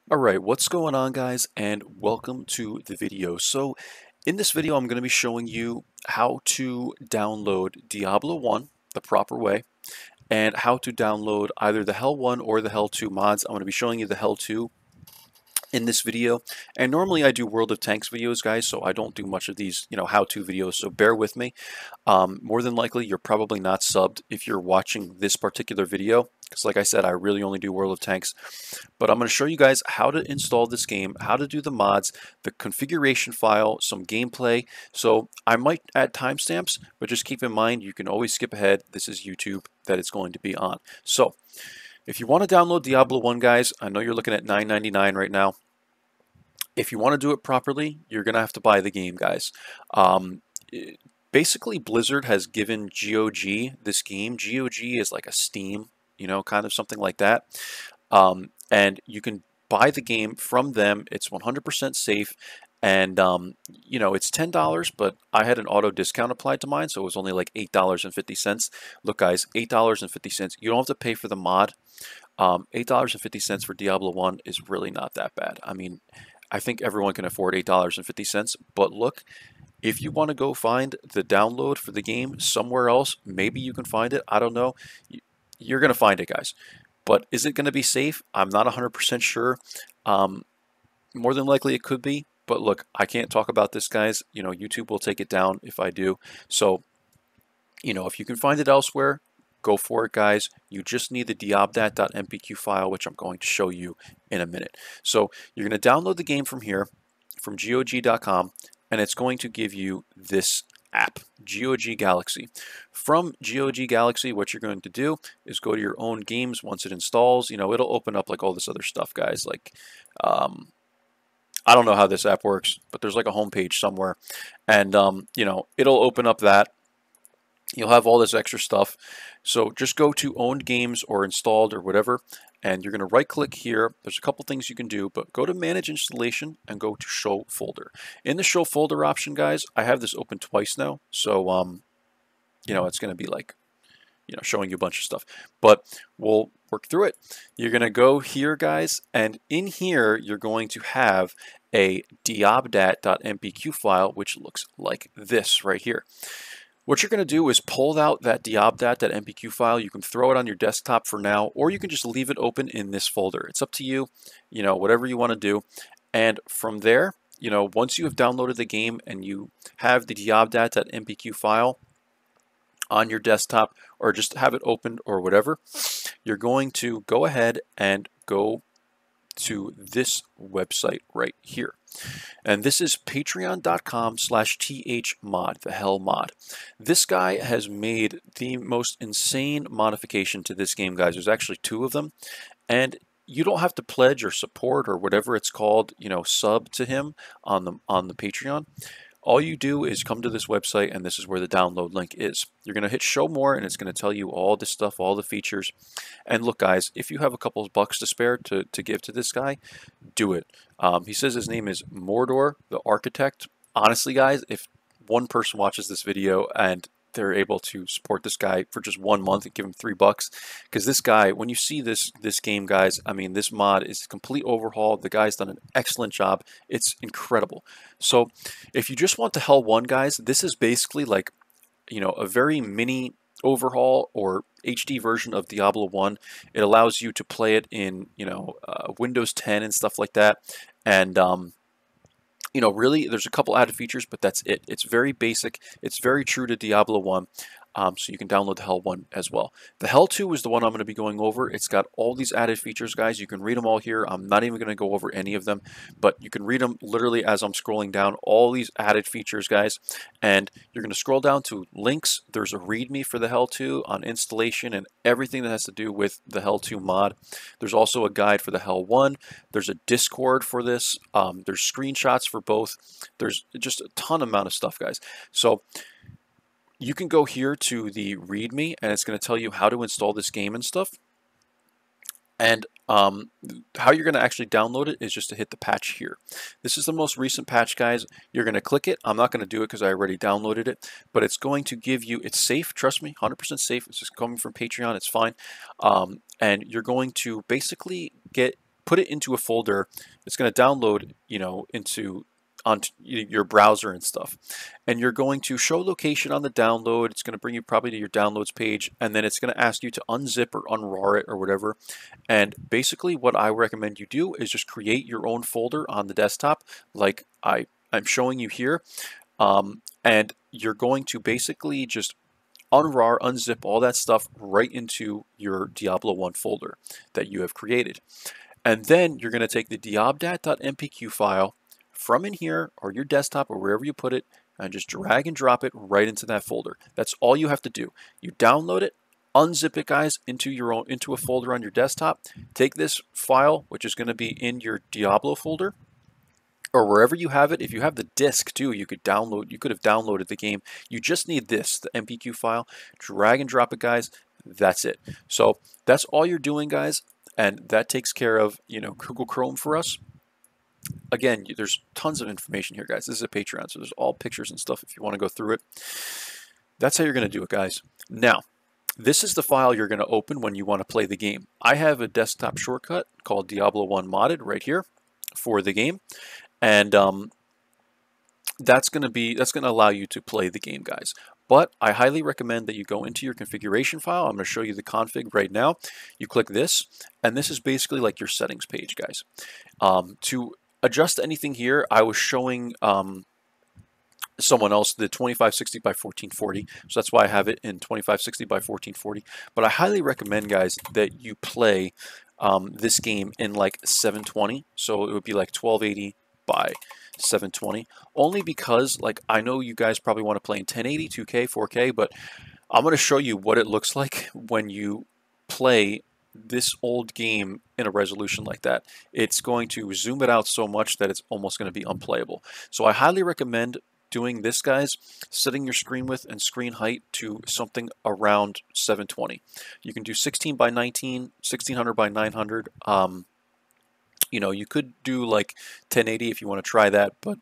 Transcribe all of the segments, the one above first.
Alright, what's going on guys, and welcome to the video. So in this video I'm going to be showing you how to download Diablo 1 the proper way and how to download either the Hell 1 or the Hell 2 mods. I'm going to be showing you the Hell 2 in this video, and normally I do World of Tanks videos guys, so I don't do much of these how-to videos, so bear with me. More than likely you're probably not subbed if you're watching this particular video, because like I said, I really only do World of Tanks. But I'm going to show you guys how to install this game, how to do the mods, the configuration file, some gameplay. So I might add timestamps, but just keep in mind you can always skip ahead. This is YouTube that it's going to be on. So if you want to download Diablo 1 guys, I know you're looking at $9.99 right now. If you want to do it properly, you're going to have to buy the game guys. Basically Blizzard has given GOG this game. GOG is like a Steam, kind of something like that. And you can buy the game from them. It's 100% safe, and it's $10, but I had an auto discount applied to mine, so it was only like $8.50. Look guys, $8.50. You don't have to pay for the mod. $8.50 for Diablo 1 is really not that bad. I mean, I think everyone can afford $8.50, but look, if you want to go find the download for the game somewhere else, maybe you can find it. I don't know. You're going to find it, guys. But is it going to be safe? I'm not 100% sure. More than likely it could be. But look, I can't talk about this, guys. YouTube will take it down if I do. So, if you can find it elsewhere, go for it, guys. You just need the diabdat.mpq file, which I'm going to show you in a minute. So you're going to download the game from here, from GOG.com, and it's going to give you this app, GOG Galaxy. From GOG Galaxy, what you're going to do is go to your own games. Once it installs, it'll open up like all this other stuff, guys. Like, I don't know how this app works, but there's like a home page somewhere, and it'll open up that. You'll have all this extra stuff. So just go to owned games or installed or whatever, and you're going to right click here. There's a couple things you can do, but go to manage installation and go to show folder. In the show folder option, guys, I have this open twice now. So, it's going to be like, showing you a bunch of stuff, but we'll work through it. You're going to go here, guys, and in here, you're going to have a diabdat.mpq file, which looks like this right here. What you're going to do is pull out that diabdat.mpq file. You can throw it on your desktop for now, or you can just leave it open in this folder. It's up to you, whatever you want to do. And from there, once you have downloaded the game and you have the diabdat.mpq file on your desktop, or just have it opened or whatever, you're going to go ahead and go to this website right here. And this is patreon.com/thmod, the hell mod. This guy has made the most insane modification to this game, guys. There's actually 2 of them, and you don't have to pledge or support or whatever it's called, sub to him on the Patreon. All you do is come to this website, and this is where the download link is. You're going to hit show more, and it's going to tell you all this stuff, all the features. And look, guys, if you have a couple of bucks to spare to give to this guy, do it. He says his name is Mordor, the architect. Honestly, guys, if one person watches this video and they're able to support this guy for just 1 month and give him $3, because this guy, when you see this game, guys, I mean, this mod is a complete overhaul. The guy's done an excellent job. It's incredible. So if you just want the Hell 1, guys, this is basically like, a very mini overhaul or HD version of Diablo 1. It allows you to play it in, Windows 10 and stuff like that. And really, there's a couple added features, but that's it. It's very basic. It's very true to Diablo 1. So you can download the Hell 1 as well. The Hell 2 is the one I'm going to be going over. It's got all these added features, guys. You can read them all here. I'm not even going to go over any of them, but you can read them literally as I'm scrolling down. All these added features, guys. And you're going to scroll down to links. There's a README for the Hell 2 on installation and everything that has to do with the Hell 2 mod. There's also a guide for the Hell 1. There's a Discord for this. There's screenshots for both. There's just a ton amount of stuff, guys. So you can go here to the README, and it's going to tell you how to install this game and stuff. And how you're going to actually download it is just to hit the patch here. This is the most recent patch, guys. You're going to click it. I'm not going to do it because I already downloaded it, but it's going to give you, it's safe, trust me, 100% safe. It's just coming from Patreon, it's fine. And you're going to basically get put it into a folder. It's going to download, into onto your browser and stuff. And you're going to show location on the download. It's going to bring you probably to your downloads page, and then it's going to ask you to unzip or unrar it or whatever. And basically what I recommend you do is just create your own folder on the desktop like I'm showing you here. And you're going to basically just unrar, unzip all that stuff right into your Diablo 1 folder that you have created. And then you're going to take the diabdat.mpq file from in here or your desktop or wherever you put it and just drag and drop it right into that folder. That's all you have to do. You download it, unzip it, guys, into a folder on your desktop. Take this file, which is going to be in your Diablo folder, or wherever you have it. If you have the disk too, you could have downloaded the game. You just need this, the MPQ file. Drag and drop it, guys. That's it. So that's all you're doing, guys, and that takes care of Google Chrome for us. Again, there's tons of information here, guys. This is a Patreon, so there's all pictures and stuff if you want to go through it. That's how you're going to do it, guys. Now, this is the file you're going to open when you want to play the game. I have a desktop shortcut called Diablo 1 modded right here for the game, and that's going to allow you to play the game, guys. But I highly recommend that you go into your configuration file. I'm going to show you the config right now. You click this, and this is basically like your settings page, guys. To adjust anything here, I was showing someone else the 2560 by 1440, so that's why I have it in 2560 by 1440. But I highly recommend, guys, that you play this game in like 720, so it would be like 1280 by 720, only because like I know you guys probably want to play in 1080, 2K, 4K, but I'm going to show you what it looks like when you play this old game in a resolution like that. It's going to zoom it out so much that it's almost going to be unplayable. So I highly recommend doing this, guys, setting your screen width and screen height to something around 720. You can do 16 by 19, 1600 by 900. You could do like 1080 if you want to try that, but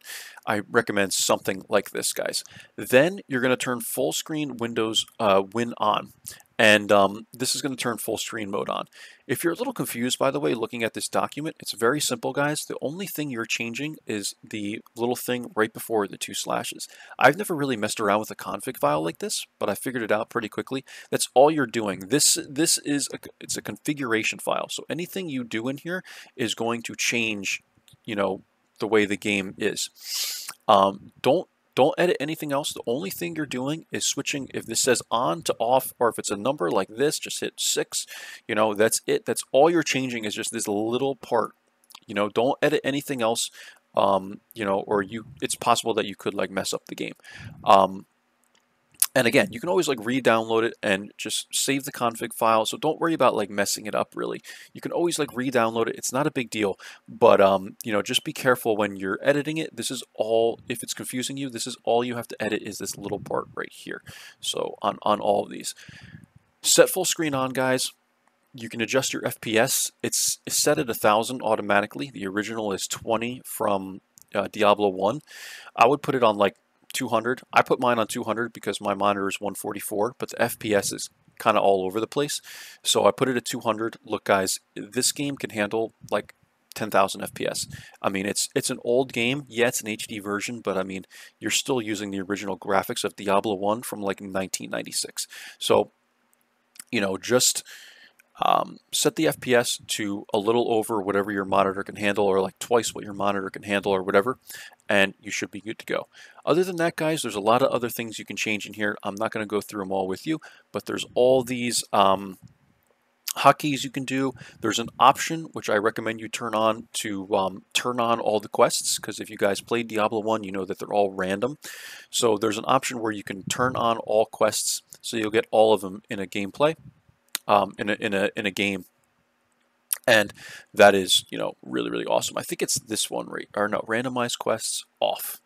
I recommend something like this, guys. Then you're going to turn full screen Windows Win on. And this is going to turn full screen mode on. If you're a little confused, by the way, looking at this document, it's very simple, guys. The only thing you're changing is the little thing right before the 2 slashes. I've never really messed around with a config file like this, but I figured it out pretty quickly. That's all you're doing. It's a configuration file. So anything you do in here is going to change, the way the game is. Don't edit anything else. The only thing you're doing is switching. If this says on to off, or if it's a number like this, just hit 6. That's it. That's all you're changing is just this little part. Don't edit anything else. It's possible that you could like mess up the game. And again, you can always like re-download it and just save the config file. So don't worry about like messing it up really. You can always like re-download it. It's not a big deal, but just be careful when you're editing it. This is all, if it's confusing you, this is all you have to edit is this little part right here. So on all of these. Set full screen on, guys. You can adjust your FPS. It's set at 1000 automatically. The original is 20 from Diablo 1. I would put it on like 200. I put mine on 200 because my monitor is 144, but the FPS is kind of all over the place. So I put it at 200. Look, guys, this game can handle like 10,000 FPS. I mean, it's an old game. Yeah, it's an HD version, but I mean, you're still using the original graphics of Diablo 1 from like 1996. So, just set the FPS to a little over whatever your monitor can handle, or like twice what your monitor can handle or whatever, and you should be good to go. Other than that, guys, there's a lot of other things you can change in here. I'm not going to go through them all with you, but there's all these hotkeys you can do. There's an option which I recommend you turn on to turn on all the quests, because if you guys played Diablo 1, you know that they're all random. So there's an option where you can turn on all quests, so you'll get all of them in a gameplay. In a game, and that is really, really awesome. I think it's this one randomized quests off.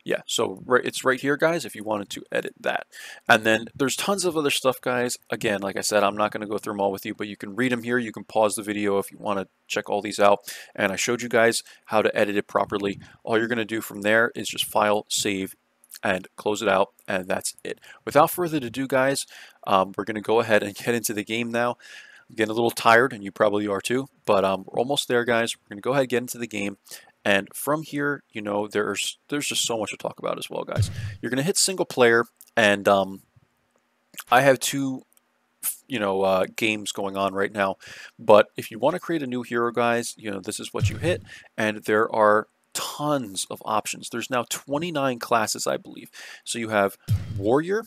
Yeah, so it's right here, guys, if you wanted to edit that. And then there's tons of other stuff, guys. Again, like I said, I'm not going to go through them all with you, but you can read them here. You can pause the video if you want to check all these out. And I showed you guys how to edit it properly. All you're going to do from there is just file, save, and close it out, and that's it. Without further ado, guys, we're going to go ahead and get into the game now. I'm getting a little tired, and you probably are too, but we're almost there, guys. We're going to go ahead and get into the game. And from here, you know, there's just so much to talk about as well, guys. You're going to hit single player, and I have two, you know, games going on right now. But if you want to create a new hero, guys, you know, this is what you hit, and there are tons of options. There's now 29 classes, I believe. So you have warrior,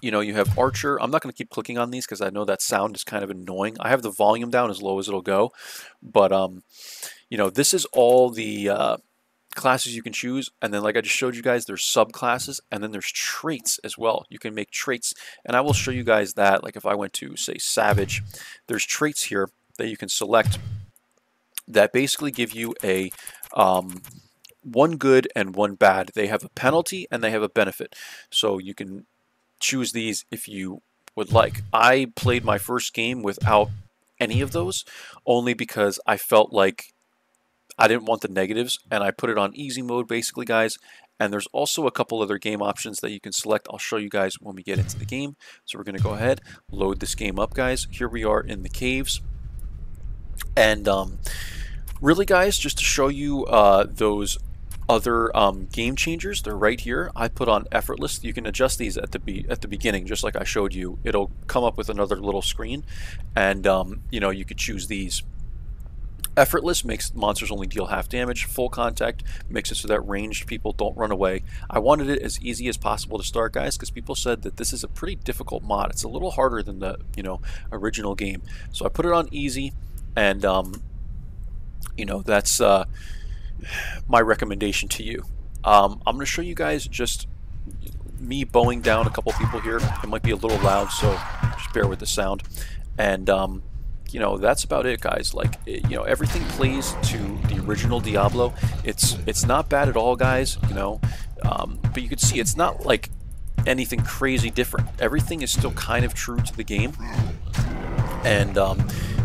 you know, you have archer. I'm not going to keep clicking on these because I know that sound is kind of annoying. I have the volume down as low as it'll go, but you know, this is all the classes you can choose, and then like I just showed you guys, there's subclasses, and then there's traits as well. You can make traits, and I will show you guys that. Like if I went to say savage, there's traits here that you can select that basically give you a one good and one bad. They have a penalty and they have a benefit, so you can choose these if you would like. I played my first game without any of those, only because I felt like I didn't want the negatives, and I put it on easy mode basically, guys. And there's also a couple other game options that you can select. I'll show you guys when we get into the game. So we're going to go ahead, load this game up, guys. Here we are in the caves. And really, guys, just to show you those other game changers, they're right here. I put on effortless. You can adjust these at the beginning, just like I showed you. It'll come up with another little screen, and you know, you could choose these. Effortless makes monsters only deal half damage. Full contact makes it so that ranged people don't run away. I wanted it as easy as possible to start, guys, because people said that this is a pretty difficult mod. It's a little harder than the, you know, original game. So I put it on easy, and you know, that's my recommendation to you. I'm going to show you guys just me bowing down a couple people here. It might be a little loud, so just bear with the sound. And you know, that's about it, guys. Like, you know, everything plays to the original Diablo. It's not bad at all, guys, you know, but you can see it's not like anything crazy different. Everything is still kind of true to the game. And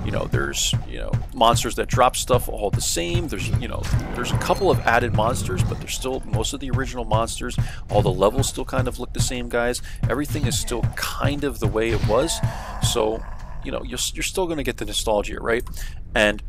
you know, there's, you know, monsters that drop stuff all the same. There's, you know, there's a couple of added monsters, but there's still most of the original monsters. All the levels still kind of look the same, guys. Everything is still kind of the way it was. So, you know, you're still going to get the nostalgia, right? And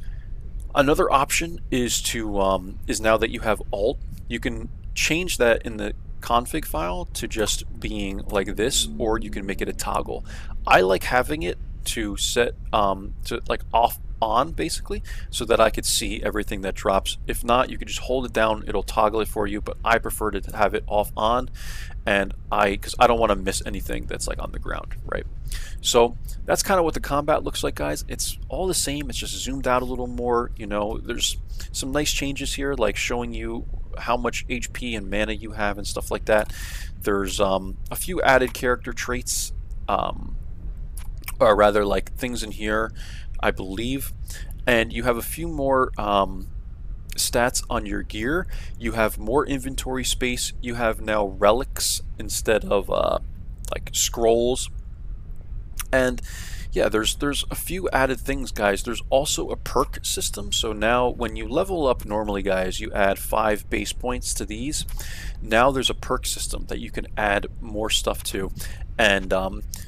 another option is to is now that you have alt, you can change that in the config file to just being like this, or you can make it a toggle. I like having it to set to like off on basically, so that I could see everything that drops. If not, you can just hold it down, it'll toggle it for you, but I prefer to have it off on, and because I don't want to miss anything that's like on the ground, right? So that's kind of what the combat looks like, guys. It's all the same, it's just zoomed out a little more. You know, there's some nice changes here, like showing you how much HP and mana you have and stuff like that. There's a few added character traits, or rather like things in here, I believe, and you have a few more stats on your gear. You have more inventory space. You have now relics instead of like scrolls, and yeah, there's a few added things, guys. There's also a perk system. So now when you level up normally, guys, you add 5 base points to these. Now there's a perk system that you can add more stuff to. And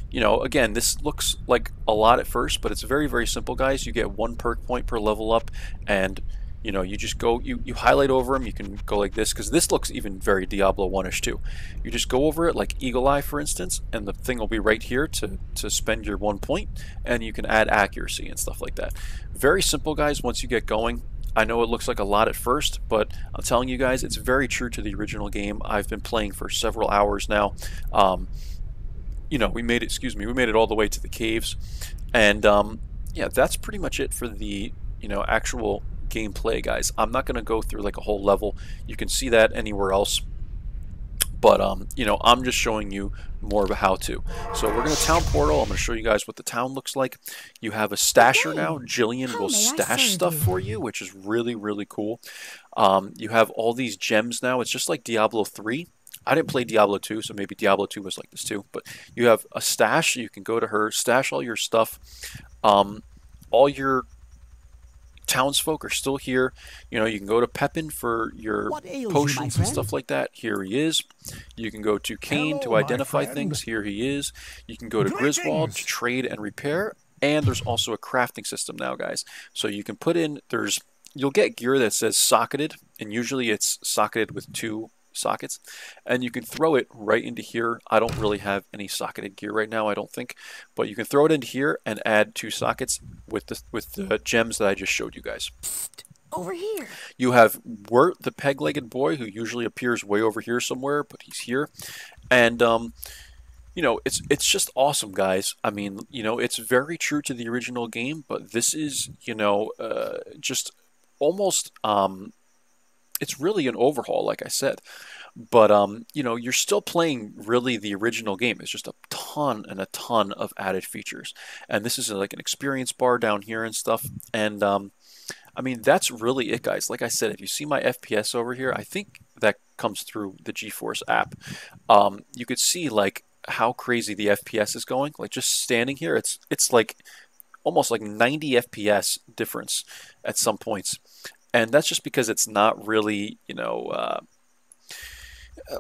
you know, again, this looks like a lot at first, but it's very, very simple, guys. You get 1 perk point per level up, and you know, you just go, you highlight over them. You can go like this, because this looks even very Diablo 1-ish too. You just go over it like Eagle Eye, for instance, and the thing will be right here to spend your 1 point, and you can add accuracy and stuff like that. Very simple, guys, once you get going. I know it looks like a lot at first, but I'm telling you guys, it's very true to the original game. I've been playing for several hours now. You know, we made it all the way to the caves, and yeah, that's pretty much it for the, you know, actual gameplay, guys. I'm not going to go through like a whole level. You can see that anywhere else, but you know, I'm just showing you more of a how-to. So we're going to town portal. I'm going to show you guys what the town looks like. You have a stasher now. Jillian will stash stuff for you, which is really, really cool. You have all these gems now. It's just like Diablo 3. I didn't play Diablo 2, so maybe Diablo 2 was like this too. But you have a stash. You can go to her, stash all your stuff. All your townsfolk are still here. You know, you can go to Pepin for your potions and stuff like that. Here he is. You can go to Kane to identify things. Here he is. You can go to Griswold to trade and repair. And there's also a crafting system now, guys. So you can put in, you'll get gear that says socketed, and usually it's socketed with 2 sockets, and you can throw it right into here. I don't really have any socketed gear right now, I don't think, but you can throw it into here and add 2 sockets with the gems that I just showed you guys. Over here. You have Wirt, the peg-legged boy, who usually appears way over here somewhere, but he's here. And you know, it's just awesome, guys. I mean, you know, it's very true to the original game, but this is, you know, just almost it's really an overhaul, like I said. But you know, you're still playing really the original game. It's just a ton and a ton of added features. And this is like an experience bar down here and stuff. And I mean, that's really it, guys. Like I said, if you see my FPS over here, I think that comes through the GeForce app. You could see like how crazy the FPS is going. Like just standing here, it's like almost like 90 FPS difference at some points. And that's just because it's not really, you know,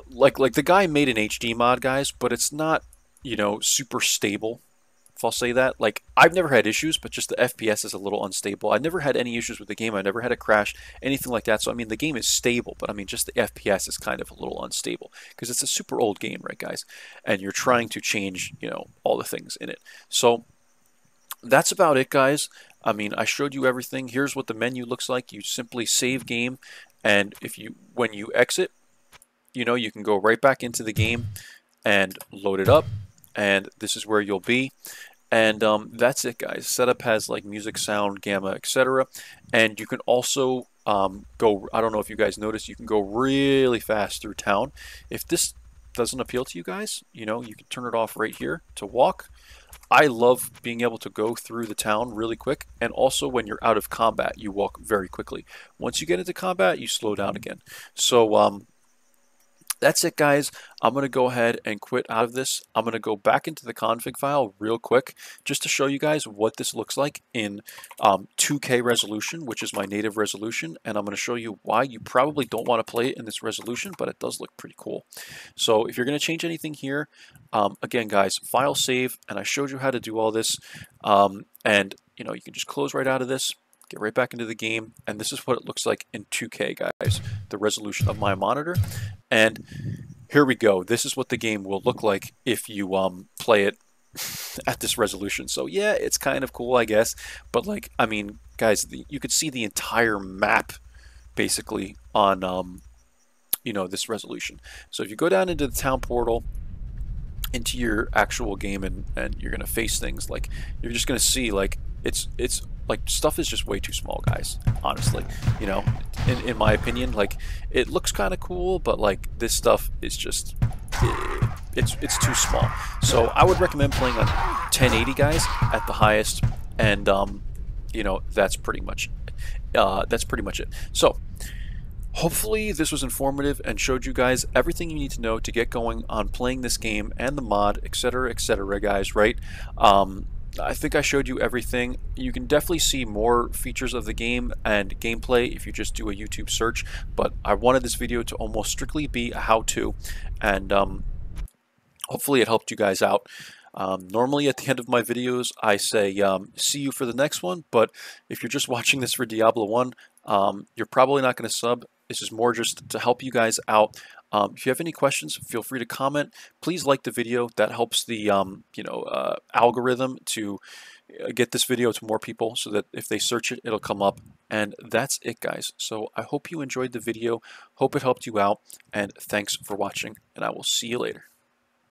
like the guy made an HD mod, guys, but it's not, you know, super stable. If I'll say that, like I've never had issues, but just the FPS is a little unstable. I never had any issues with the game. I never had a crash, anything like that. So I mean, the game is stable, but I mean, just the FPS is kind of a little unstable because it's a super old game, right, guys? And you're trying to change, you know, all the things in it. So that's about it, guys. I mean, I showed you everything. Here's what the menu looks like. You simply save game, and when you exit, you know, you can go right back into the game and load it up, and this is where you'll be. And that's it, guys. Setup has like music, sound, gamma, etc. And you can also go, I don't know if you guys noticed, you can go really fast through town. If this doesn't appeal to you guys, you know, you can turn it off right here to walk. I love being able to go through the town really quick, and also when you're out of combat, you walk very quickly. Once you get into combat, you slow down again. So that's it, guys. I'm going to go ahead and quit out of this. I'm going to go back into the config file real quick just to show you guys what this looks like in 2K resolution, which is my native resolution. And I'm going to show you why you probably don't want to play it in this resolution, but it does look pretty cool. So if you're going to change anything here, again, guys, file save, and I showed you how to do all this. And, you know, you can just close right out of this. Get right back into the game, and this is what it looks like in 2K, guys, the resolution of my monitor. And here we go. This is what the game will look like if you play it at this resolution. So yeah, it's kind of cool, I guess. But like, I mean, guys, you could see the entire map basically on you know, this resolution. So if you go down into the town portal, into your actual game, and you're gonna face things, like you're just gonna see like it's like stuff is just way too small, guys, honestly. You know, in my opinion, like it looks kind of cool, but like this stuff is just it's too small. So I would recommend playing on 1080, guys, at the highest, and you know, that's pretty much it. So hopefully this was informative and showed you guys everything you need to know to get going on playing this game and the mod, etc., guys, right? I think I showed you everything. You can definitely see more features of the game and gameplay if you just do a YouTube search, but I wanted this video to almost strictly be a how-to, and hopefully it helped you guys out. Normally at the end of my videos I say see you for the next one, but if you're just watching this for Diablo 1, you're probably not going to sub. This is more just to help you guys out. If you have any questions, feel free to comment. Please like the video. That helps the you know, algorithm to get this video to more people, so that if they search it, it'll come up. And that's it, guys. So I hope you enjoyed the video. Hope it helped you out. And thanks for watching. And I will see you later.